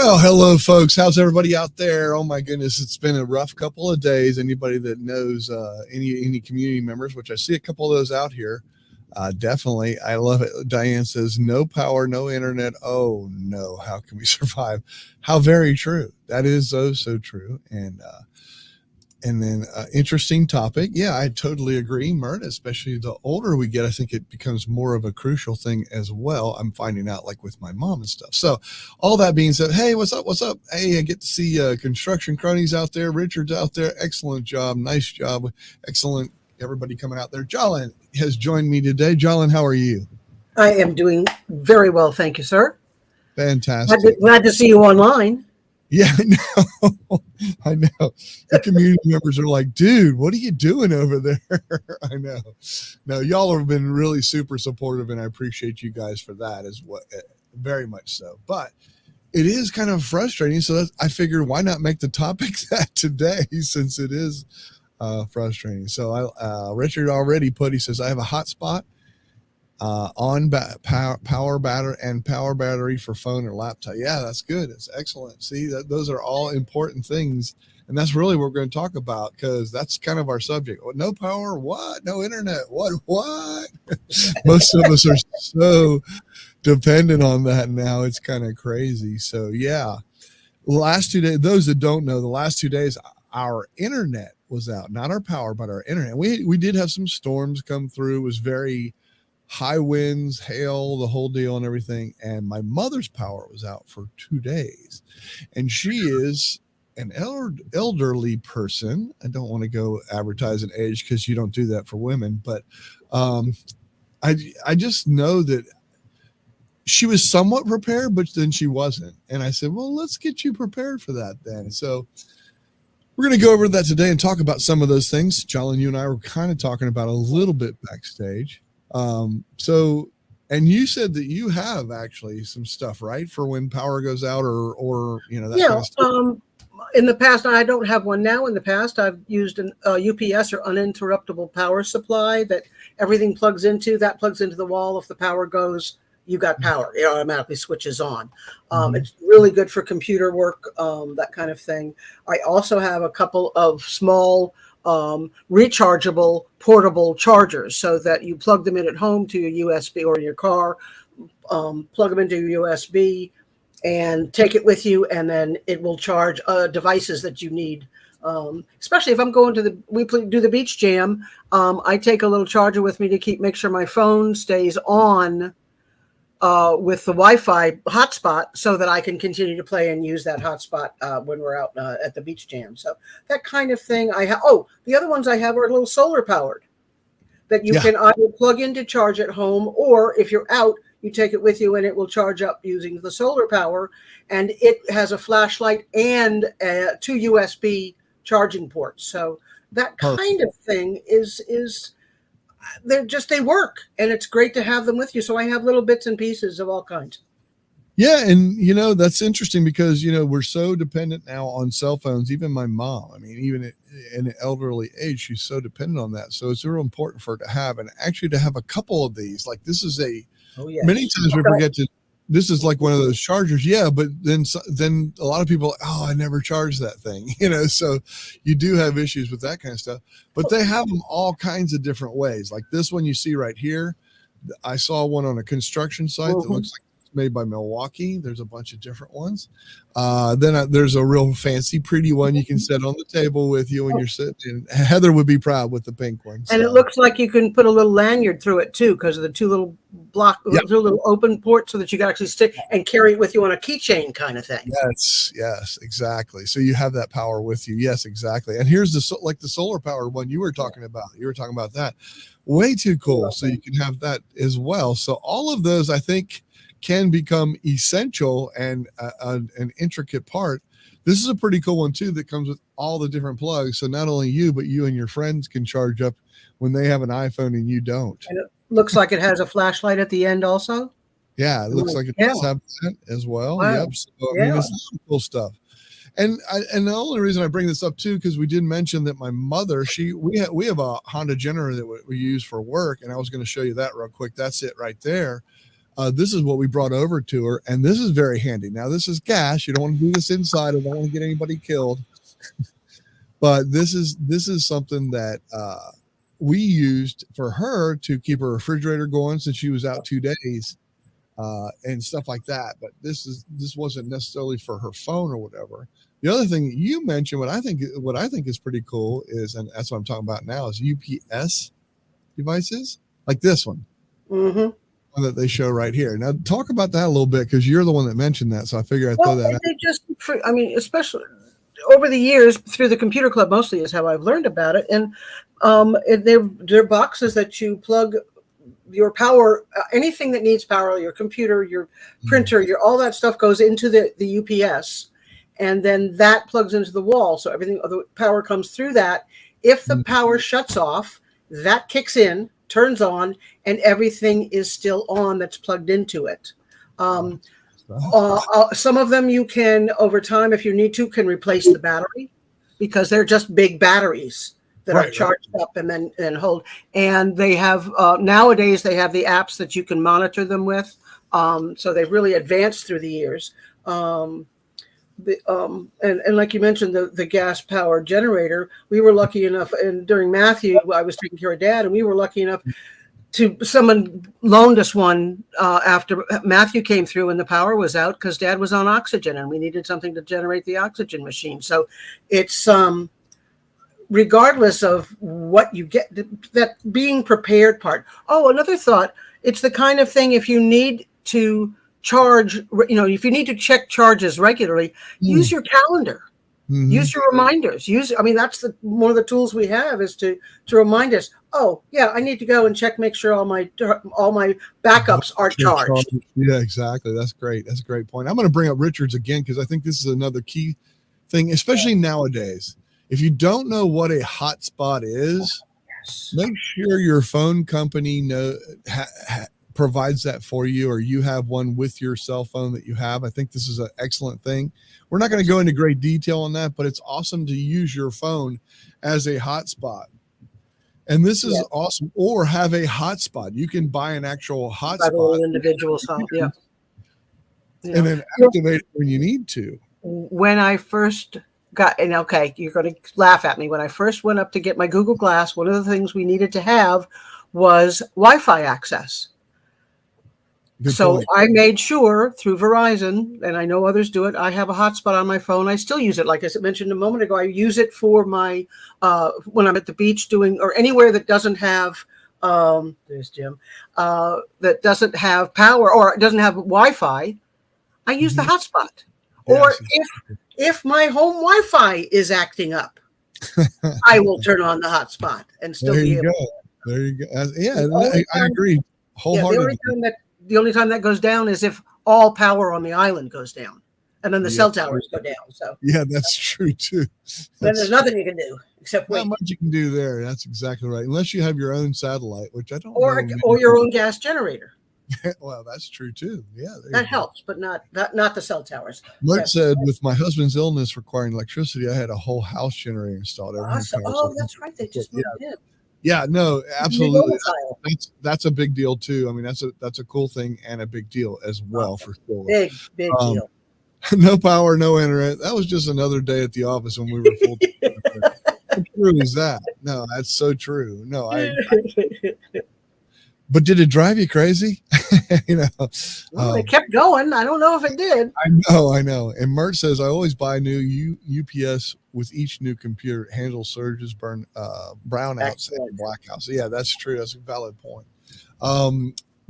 Well, hello, folks. How's everybody out there? Oh my goodness, it's been a rough couple of days. Anybody that knows any community members, which I see a couple of those out here, definitely. I love it. Diane says, "No power, no internet. Oh no, how can we survive?" How very true. That is so true. And then interesting topic. Yeah, I totally agree, Mert. Especially the older we get, I think it becomes more of a crucial thing as well. I'm finding out, like with my mom and stuff. So, all that being said, hey, what's up? What's up? Hey, I get to see construction cronies out there. Richard's out there. Excellent job. Nice job. Excellent. Everybody coming out there. Jalin has joined me today. Jalin, how are you? I am doing very well, thank you, sir. Fantastic. Glad to see you online. Yeah, I know. I know. The community members are like, dude, what are you doing over there? I know. No, y'all have been really super supportive, and I appreciate you guys for that as well. Very much so. But it is kind of frustrating. So I figured, why not make the topic that today, since it is frustrating. So Richard already he says, I have a hotspot on power battery for phone or laptop. Yeah, that's good. It's excellent. See, those are all important things, and that's really what we're going to talk about, because that's kind of our subject. No power, what? No internet, what? Most of us are so dependent on that now. It's kind of crazy. So yeah, last 2 days, those that don't know, the last 2 days our internet was out, not our power, but our internet. We did have some storms come through. It was very high winds, hail, the whole deal and everything. And my mother's power was out for 2 days. And she is an elderly person. I don't want to go advertise an age because you don't do that for women. But I just know that she was somewhat prepared, but then she wasn't. And I said, well, let's get you prepared for that then. So we're going to go over that today and talk about some of those things. Jalin, you and I were kind of talking about a little bit backstage. And you said that you have actually some stuff, right, for when power goes out or that kind of stuff. In the past, I don't have one now. In the past, I've used an UPS or uninterruptible power supply that everything plugs into. That plugs into the wall. If the power goes, you got power. It automatically switches on. It's really good for computer work, that kind of thing. I also have a couple of small rechargeable portable chargers, so that you plug them in at home to your USB or in your car, plug them into your USB and take it with you, and then it will charge devices that you need. Especially if I'm going to we do the beach jam, I take a little charger with me to make sure my phone stays on with the Wi-Fi hotspot, so that I can continue to play and use that hotspot when we're out at the beach jam. So that kind of thing I have. Oh, the other ones I have are a little solar powered that you can either plug in to charge at home, or if you're out, you take it with you and it will charge up using the solar power. And it has a flashlight and 2 USB charging ports. So that kind of thing is they work, and it's great to have them with you. So I have little bits and pieces of all kinds. Yeah. And, that's interesting because, we're so dependent now on cell phones. Even my mom, I mean, even in an elderly age, she's so dependent on that. So it's real important for her to have, and actually to have a couple of these. Like this is many times we forget this is like one of those chargers. Yeah. But then a lot of people, I never charged that thing, so you do have issues with that kind of stuff, but they have them all kinds of different ways. Like this one you see right here. I saw one on a construction site that looks like it's made by Milwaukee. There's a bunch of different ones. Then there's a real fancy, pretty one you can set on the table with you when you're sitting. And Heather would be proud with the pink one. And it looks like you can put a little lanyard through it too, because of the two little little open ports, so that you can actually stick and carry it with you on a keychain kind of thing. Yes, exactly. So you have that power with you. Yes, exactly. And here's the solar power one you were talking about. You were talking about that. Way too cool. So you can have that as well. So all of those, I think, can become essential and an intricate part. This is a pretty cool one too that comes with all the different plugs. So not only you, but you and your friends can charge up when they have an iPhone and you don't. And it looks like it has a flashlight at the end also. Yeah, it looks like it does have that as well. Wow. Yep. So, I mean, it's cool stuff. And the only reason I bring this up too, because we did mention that my mother, we have a Honda generator that we use for work, and I was going to show you that real quick. That's it right there. This is what we brought over to her, and this is very handy. Now, this is gas. You don't want to do this inside. I don't want to get anybody killed. But this is something that we used for her to keep her refrigerator going since she was out 2 days and stuff like that. But this wasn't necessarily for her phone or whatever. The other thing that you mentioned, what I think is pretty cool is, and that's what I'm talking about now, is UPS devices like this one. Mm-hmm. That they show right here. Now, talk about that a little bit because you're the one that mentioned that, so I figure I'd throw that out. I mean, especially over the years through the computer club, mostly is how I've learned about it. And they're boxes that you plug your power, anything that needs power, your computer, your printer, your all that stuff goes into the UPS, and then that plugs into the wall. So everything, the power comes through that. If the power shuts off, that kicks in, turns on, and everything is still on that's plugged into it. Some of them you can, over time, if you need to, can replace the battery because they're just big batteries that are charged up and then hold. And they have, nowadays, they have the apps that you can monitor them with. So they've really advanced through the years. And like you mentioned, the gas powered generator, we were lucky enough, and during Matthew, I was taking care of Dad, and we were lucky enough someone loaned us one after Matthew came through and the power was out because Dad was on oxygen and we needed something to generate the oxygen machine. So it's regardless of what you get, that being prepared part. Oh, another thought, it's the kind of thing, if you need to charge, if you need to check charges regularly, use your calendar. Mm-hmm. Use your reminders. That's one of the tools we have is to remind us. Oh, yeah, I need to go and make sure all my backups are charged. Yeah, exactly. That's great. That's a great point. I'm going to bring up Richards again because I think this is another key thing, especially nowadays. If you don't know what a hotspot is, make sure your phone company provides that for you, or you have one with your cell phone that you have. I think this is an excellent thing. We're not going to go into great detail on that, but it's awesome to use your phone as a hotspot. And this is awesome. Or have a hotspot. You can buy an actual hotspot. Individual phone, yeah. And then activate it when you need to. When I first got, and okay, you're going to laugh at me. When I first went up to get my Google Glass, one of the things we needed to have was Wi-Fi access. Good point. I made sure through Verizon, and I know others do it, I have a hotspot on my phone. I still use it. Like I mentioned a moment ago, I use it for my, when I'm at the beach or anywhere that doesn't have, there's Jim, that doesn't have power or doesn't have Wi-Fi, I use the hotspot. Yes. Or if my home Wi-Fi is acting up, I will turn on the hotspot and still be able to. There you go. Yeah, I agree wholeheartedly. The only time that goes down is if all power on the island goes down, and then the cell towers go down. So that's true too. Then there's nothing you can do except wait. Not much you can do there. That's exactly right. Unless you have your own satellite, which I don't know. Or your own gas generator. Well, that's true too. Yeah, that helps, but not the cell towers. Mark said, with my husband's illness requiring electricity, I had a whole house generator installed. Awesome. That's right. They just moved in. Yeah, no, absolutely. That's a big deal too. I mean, that's a cool thing and a big deal as well for sure. Big deal. No power, no internet. That was just another day at the office when we were full time. How true is that? No, that's so true. No, but did it drive you crazy? It kept going. I don't know if it did. I know. And Mert says, I always buy new UPS with each new computer. Handle surges, brownouts, and blackouts. Yeah, that's true. That's a valid point.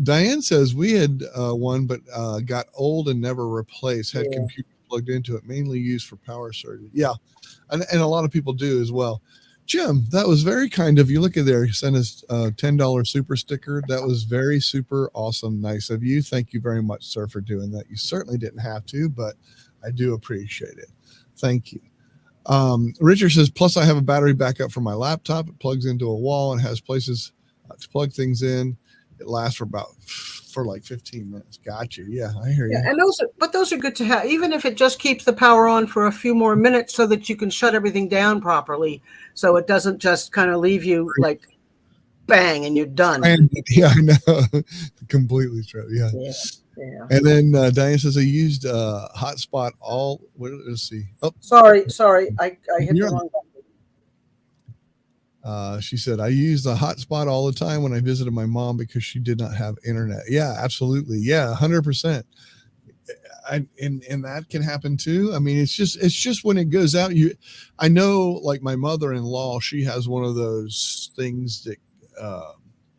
Diane says we had one, but got old and never replaced. Had computers plugged into it, mainly used for power surges. Yeah, and a lot of people do as well. Jim, that was very kind of you. Look at there. You sent us a $10 super sticker. That was very super awesome. Nice of you. Thank you very much, sir, for doing that. You certainly didn't have to, but I do appreciate it. Thank you. Richard says, plus I have a battery backup for my laptop. It plugs into a wall and has places to plug things in. It lasts for like 15 minutes. Gotcha. Yeah, I hear you. And those are good to have, even if it just keeps the power on for a few more minutes so that you can shut everything down properly. So it doesn't just kind of leave you like bang, and you're done. And, yeah, I know. Completely true. Yeah. Yeah. Yeah. And then Diane says I used hotspot all. Let's see. Oh, Sorry. I hit the you're wrong button. She said, I used the hotspot all the time when I visited my mom because she did not have internet. Yeah, absolutely. Yeah, 100%. And that can happen too. I mean, it's just when it goes out, I know like my mother-in-law, she has one of those things that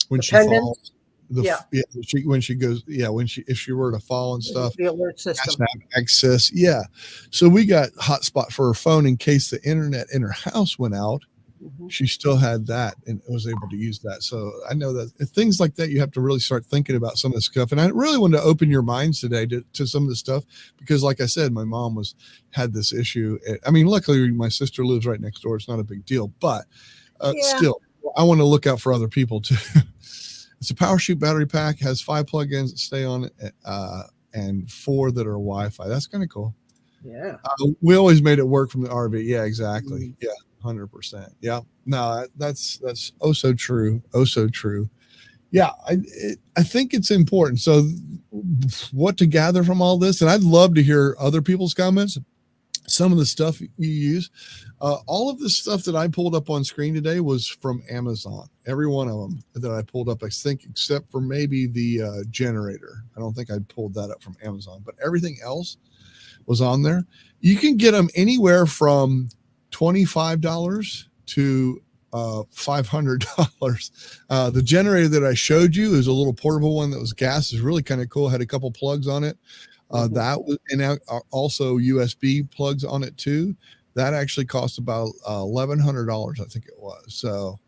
when she falls, when she goes, if she were to fall and stuff, the alert has system. to have access. Yeah. So we got hotspot for her phone in case the internet in her house went out. She still had that and was able to use that. So I know that things like that, you have to really start thinking about some of the stuff. And I really wanted to open your minds today to some of the stuff, because like I said, my mom had this issue. I mean, luckily my sister lives right next door. It's not a big deal, but still, I want to look out for other people too. It's a power shoot battery pack, has 5 plugins that stay on it, and 4 that are Wi-Fi. That's kind of cool. Yeah. We always made it work from the RV. Yeah, exactly. Yeah. 100%. Yeah. No, that's oh so true. Oh so true. Yeah, I think it's important. So what to gather from all this, and I'd love to hear other people's comments, some of the stuff you use. All of the stuff that I pulled up on screen today was from Amazon. Every one of them that I pulled up, I think, except for maybe the generator. I don't think I pulled that up from Amazon, but everything else was on there. You can get them anywhere from $25 to $500. The generator that I showed you is a little portable one that was gas. Is really kind of cool. Had a couple plugs on it. That was, and also USB plugs on it too. That actually cost about $1,100, I think it was. So,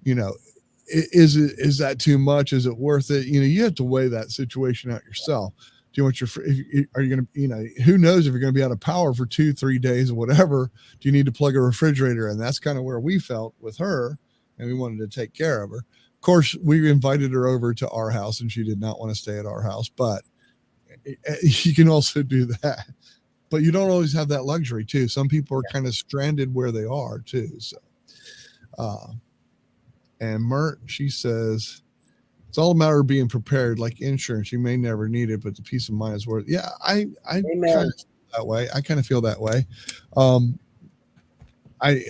is that too much? Is it worth it? You have to weigh that situation out yourself. Do you want are you going to, who knows if you're going to be out of power for 2-3 days or whatever? Do you need to plug a refrigerator? And that's kind of where we felt with her, and we wanted to take care of her. Of course, we invited her over to our house, and she did not want to stay at our house, but you can also do that. But you don't always have that luxury too. Some people are kind of stranded where they are too. So, and Mert, she says, it's all a matter of being prepared, like insurance. You may never need it, but the peace of mind is worth it. Yeah, I kind of feel that way. I kind of feel that way. I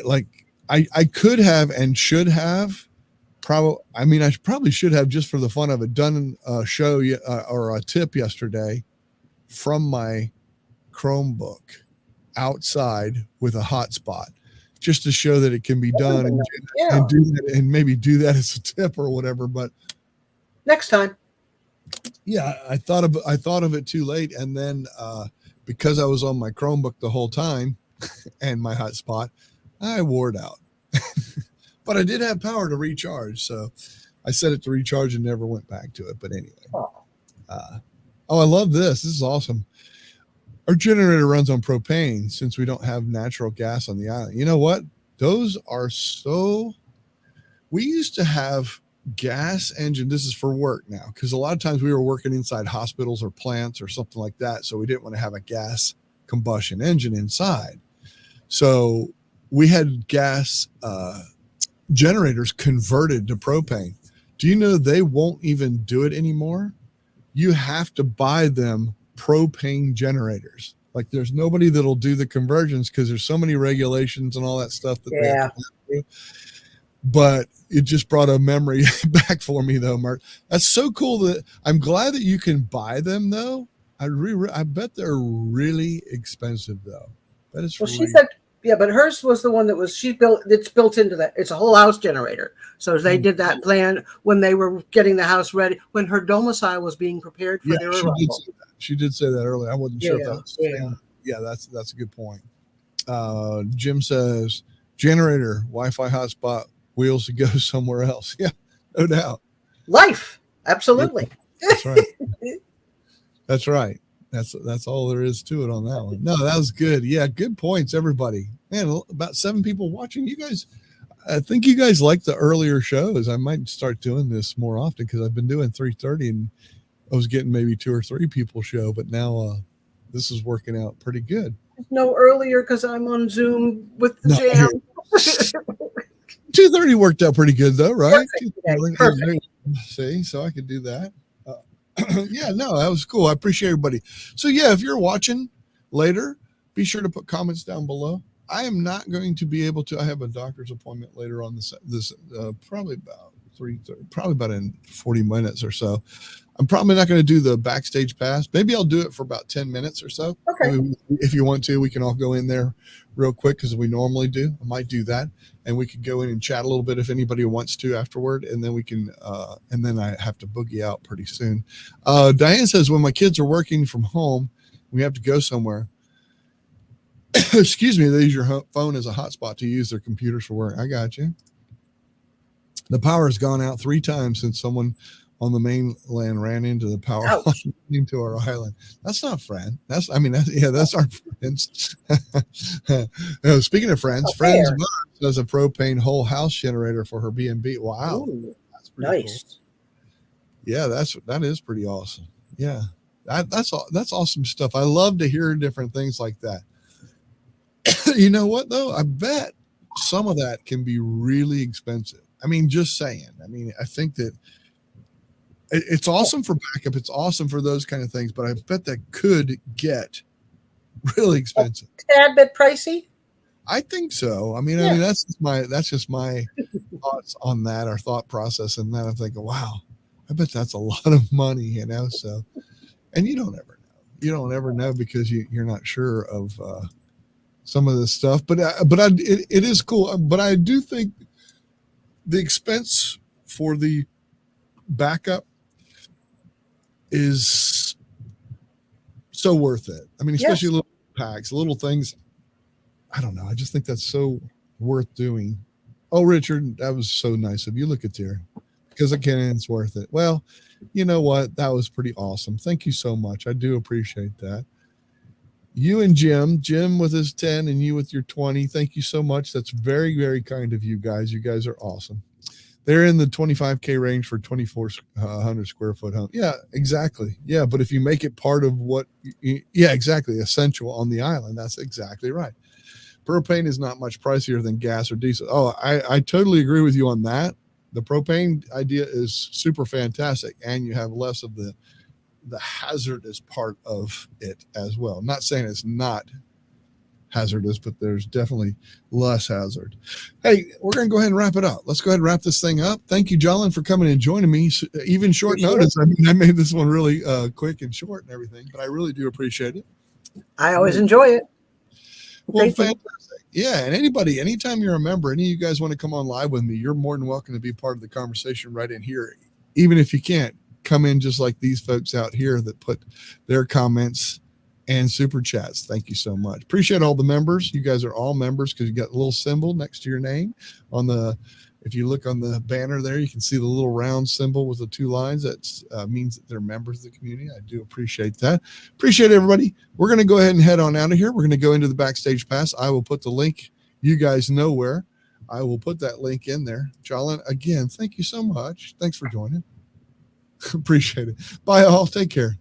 could have and should have I probably should have, just for the fun of it, done a show or a tip yesterday from my Chromebook outside with a hotspot, just to show that it can be done and do that, and maybe do that as a tip or whatever. But next time. Yeah, I thought of it too late, and then because I was on my Chromebook the whole time and my hotspot, I wore it out. But I did have power to recharge, so I set it to recharge and never went back to it. But anyway, I love this. This is awesome. Our generator runs on propane since we don't have natural gas on the island. You know what? Those are so. We used to have gas engine. This is for work now, because a lot of times we were working inside hospitals or plants or something like that, so we didn't want to have a gas combustion engine inside. So we had gas generators converted to propane. Do you know they won't even do it anymore? You have to buy them propane generators. Like, there's nobody that'll do the conversions because there's so many regulations and all that stuff that they have to do. But it just brought a memory back for me, though, Mark. That's so cool. That I'm glad that you can buy them, though. I bet they're really expensive, though. But it's she said, yeah, but hers was the one that was it's built into that. It's a whole house generator. So they did that plan when they were getting the house ready, when her domicile was being prepared for their arrival. She did say that earlier. I wasn't sure if that was yeah, that's a good point. Jim says, generator, Wi-Fi hotspot, wheels to go somewhere else. Yeah, no doubt. Life. Absolutely. That's right. That's right. That's all there is to it on that one. No, that was good. Yeah, good points, everybody. Man, about 7 people watching. You guys, I think you guys like the earlier shows. I might start doing this more often, because I've been doing 3:30 and I was getting maybe 2 or 3 people show, but now this is working out pretty good. No earlier, because I'm on Zoom with the jam. 2:30 worked out pretty good though, right? Perfect. Perfect. See, so I could do that. Yeah, no, that was cool. I appreciate everybody. So yeah, if you're watching later, be sure to put comments down below. I am not going to be able to. I have a doctor's appointment later on this probably about 3:30, probably about in 40 minutes or so. I'm probably not going to do the backstage pass. Maybe I'll do it for about 10 minutes or so. Okay. Maybe if you want to, we can all go in there real quick because we normally do. I might do that, and we could go in and chat a little bit if anybody wants to afterward, and then we can. And then I have to boogie out pretty soon. Diane says when my kids are working from home, we have to go somewhere. Excuse me, they use your phone as a hotspot to use their computers for work. I got you. The power has gone out 3 times since someone on the mainland ran into the power line into our island. That's not friend. That's our friends. Speaking of friends, friends does a propane whole house generator for her B&B. Wow. Ooh, that's pretty nice. Cool. Yeah, that is pretty awesome. Yeah. That's awesome stuff. I love to hear different things like that. You know what though? I bet some of that can be really expensive. I mean, just saying. I mean, I think that it's awesome for backup. It's awesome for those kind of things, but I bet that could get really expensive. A tad bit pricey. I think so. I mean, that's just my thoughts on that, our thought process, and then I'm thinking, wow, I bet that's a lot of money, you know. So, and you don't ever know. You don't ever know because you're not sure of some of this stuff. But it is cool. But I do think the expense for the backup is so worth it. I mean, especially little packs, little things. I don't know. I just think that's so worth doing. Oh, Richard, that was so nice of you. Look at there. Because again, it's worth it. Well, you know what? That was pretty awesome. Thank you so much. I do appreciate that. You and Jim with his 10 and you with your 20. Thank you so much. That's very, very kind of you guys. You guys are awesome. They're in the 25K range for 2,400 square foot home. Yeah, exactly. Yeah, but if you make it part of exactly, essential on the island, that's exactly right. Propane is not much pricier than gas or diesel. Oh, I totally agree with you on that. The propane idea is super fantastic, and you have less of the hazardous part of it as well. I'm not saying it's not hazardous, but there's definitely less hazard. Hey, we're going to go ahead and wrap it up. Let's go ahead and wrap this thing up. Thank you, Jolyn, for coming and joining me. Even short notice. I mean, I made this one really quick and short and everything, but I really do appreciate it. I always enjoy it. Well, fantastic. Yeah, and anytime you're a member, any of you guys want to come on live with me, you're more than welcome to be part of the conversation right in here. Even if you can't, come in just like these folks out here that put their comments and super chats. Thank you so much. Appreciate all the members. You guys are all members because you got a little symbol next to your name if you look on the banner there, you can see the little round symbol with the 2 lines. That means that they're members of the community. I do appreciate that. Appreciate everybody. We're going to go ahead and head on out of here. We're going to go into the backstage pass. I will put the link. You guys know where. I will put that link in there. Jolyn, again, thank you so much. Thanks for joining. Appreciate it. Bye all. Take care.